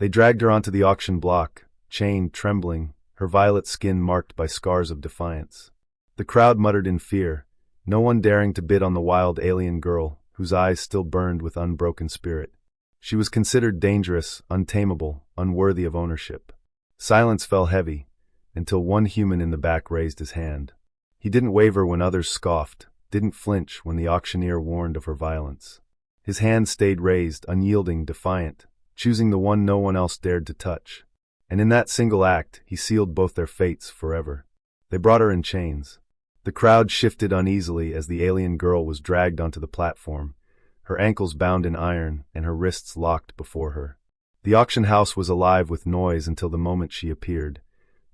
They dragged her onto the auction block, chained, trembling, her violet skin marked by scars of defiance. The crowd muttered in fear, no one daring to bid on the wild alien girl, whose eyes still burned with unbroken spirit. She was considered dangerous, untamable, unworthy of ownership. Silence fell heavy, until one human in the back raised his hand. He didn't waver when others scoffed, didn't flinch when the auctioneer warned of her violence. His hand stayed raised, unyielding, defiant, choosing the one no one else dared to touch. And in that single act, he sealed both their fates forever. They brought her in chains. The crowd shifted uneasily as the alien girl was dragged onto the platform, her ankles bound in iron and her wrists locked before her. The auction house was alive with noise until the moment she appeared.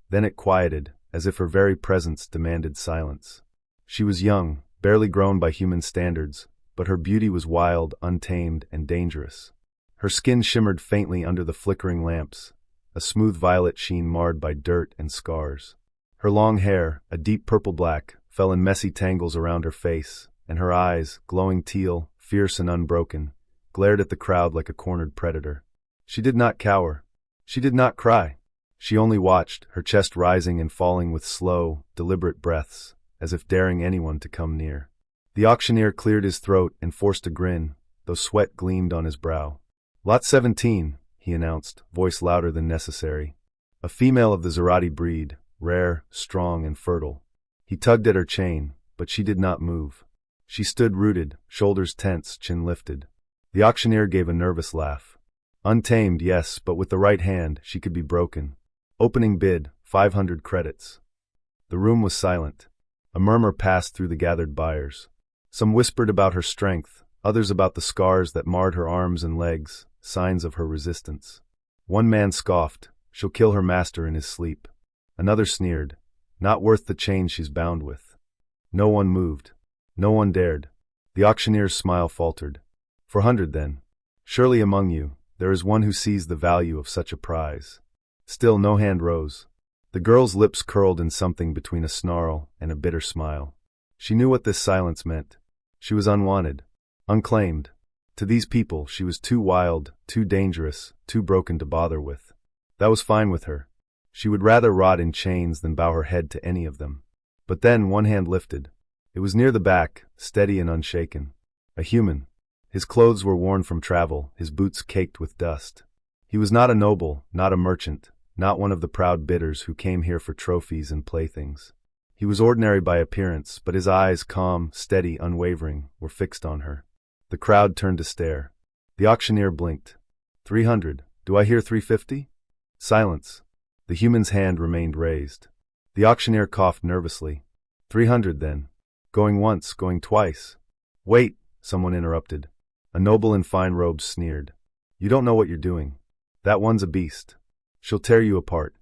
Then it quieted, as if her very presence demanded silence. She was young, barely grown by human standards, but her beauty was wild, untamed, and dangerous. Her skin shimmered faintly under the flickering lamps, a smooth violet sheen marred by dirt and scars. Her long hair, a deep purple-black, fell in messy tangles around her face, and her eyes, glowing teal, fierce and unbroken, glared at the crowd like a cornered predator. She did not cower. She did not cry. She only watched, her chest rising and falling with slow, deliberate breaths, as if daring anyone to come near. The auctioneer cleared his throat and forced a grin, though sweat gleamed on his brow. "Lot 17, he announced, voice louder than necessary. "A female of the Zerati breed, rare, strong, and fertile." He tugged at her chain, but she did not move. She stood rooted, shoulders tense, chin lifted. The auctioneer gave a nervous laugh. "Untamed, yes, but with the right hand, she could be broken. Opening bid, 500 credits." The room was silent. A murmur passed through the gathered buyers. Some whispered about her strength, others about the scars that marred her arms and legs, signs of her resistance. One man scoffed, "She'll kill her master in his sleep." Another sneered, "Not worth the chain she's bound with." No one moved. No one dared. The auctioneer's smile faltered. "400 then. Surely among you, there is one who sees the value of such a prize." Still no hand rose. The girl's lips curled in something between a snarl and a bitter smile. She knew what this silence meant. She was unwanted, unclaimed. To these people, she was too wild, too dangerous, too broken to bother with. That was fine with her. She would rather rot in chains than bow her head to any of them. But then one hand lifted. It was near the back, steady and unshaken. A human. His clothes were worn from travel, his boots caked with dust. He was not a noble, not a merchant, not one of the proud bidders who came here for trophies and playthings. He was ordinary by appearance, but his eyes, calm, steady, unwavering, were fixed on her. The crowd turned to stare. The auctioneer blinked. 300. Do I hear 350? Silence. The human's hand remained raised. The auctioneer coughed nervously. 300 then. Going once, going twice. Wait, someone interrupted. A noble in fine robes sneered. You don't know what you're doing. That one's a beast. She'll tear you apart.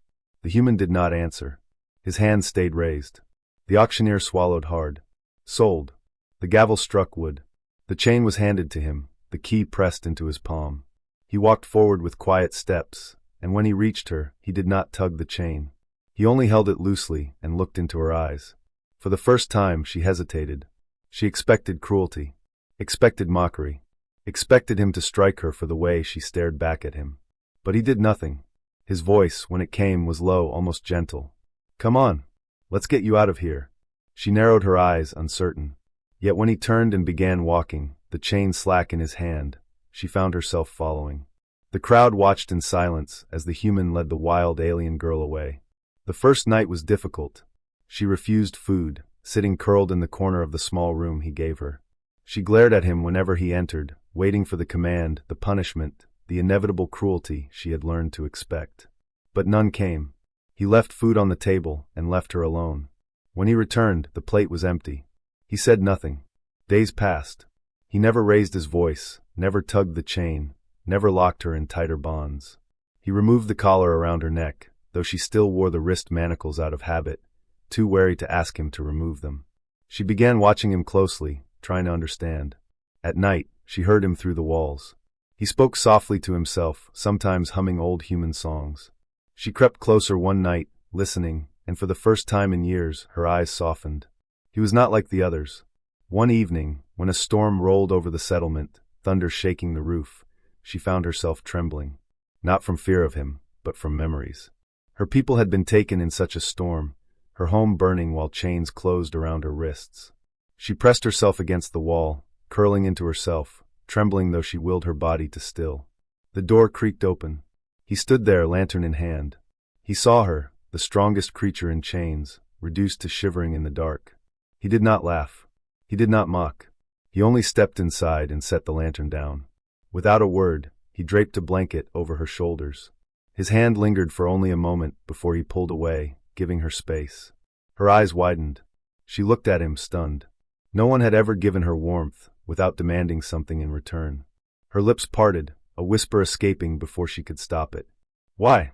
The human did not answer. His hand stayed raised. The auctioneer swallowed hard. Sold. The gavel struck wood. The chain was handed to him, the key pressed into his palm. He walked forward with quiet steps, and when he reached her, he did not tug the chain. He only held it loosely and looked into her eyes. For the first time, she hesitated. She expected cruelty, expected mockery, expected him to strike her for the way she stared back at him. But he did nothing. His voice, when it came, was low, almost gentle. "Come on. Let's get you out of here." She narrowed her eyes, uncertain. Yet when he turned and began walking, the chain slack in his hand, she found herself following. The crowd watched in silence as the human led the wild alien girl away. The first night was difficult. She refused food, sitting curled in the corner of the small room he gave her. She glared at him whenever he entered, waiting for the command, the punishment, the inevitable cruelty she had learned to expect. But none came. He left food on the table and left her alone. When he returned, the plate was empty. He said nothing. Days passed. He never raised his voice, never tugged the chain, never locked her in tighter bonds. He removed the collar around her neck, though she still wore the wrist manacles out of habit, too wary to ask him to remove them. She began watching him closely, trying to understand. At night, she heard him through the walls. He spoke softly to himself, sometimes humming old human songs. She crept closer one night, listening, and for the first time in years, her eyes softened. He was not like the others. One evening, when a storm rolled over the settlement, thunder shaking the roof, she found herself trembling. not from fear of him, but from memories. Her people had been taken in such a storm, her home burning while chains closed around her wrists. She pressed herself against the wall, curling into herself, trembling though she willed her body to still. The door creaked open. He stood there, lantern in hand. He saw her, the strongest creature in chains, reduced to shivering in the dark. He did not laugh. He did not mock. He only stepped inside and set the lantern down. Without a word, he draped a blanket over her shoulders. His hand lingered for only a moment before he pulled away, giving her space. Her eyes widened. She looked at him, stunned. No one had ever given her warmth without demanding something in return. Her lips parted, a whisper escaping before she could stop it. "Why?"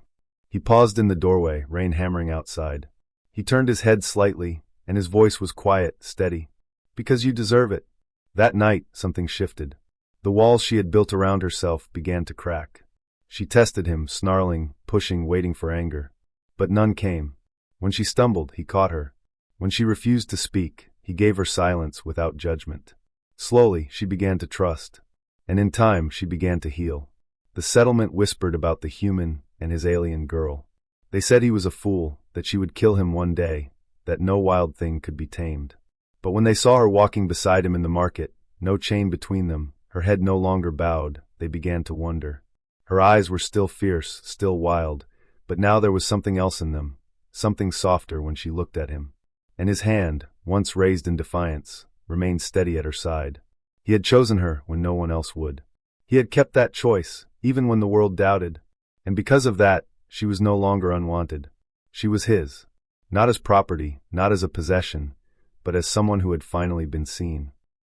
He paused in the doorway, rain hammering outside. He turned his head slightly, and his voice was quiet, steady. "Because you deserve it." That night, something shifted. The walls she had built around herself began to crack. She tested him, snarling, pushing, waiting for anger. But none came. When she stumbled, he caught her. When she refused to speak, he gave her silence without judgment. Slowly, she began to trust. And in time, she began to heal. The settlement whispered about the human and his alien girl. They said he was a fool, that she would kill him one day, that no wild thing could be tamed. But when they saw her walking beside him in the market, no chain between them, her head no longer bowed, they began to wonder. Her eyes were still fierce, still wild, but now there was something else in them, something softer when she looked at him. And his hand, once raised in defiance, remained steady at her side. He had chosen her when no one else would. He had kept that choice, even when the world doubted. And because of that, she was no longer unwanted. She was his. Not as property, not as a possession, but as someone who had finally been seen.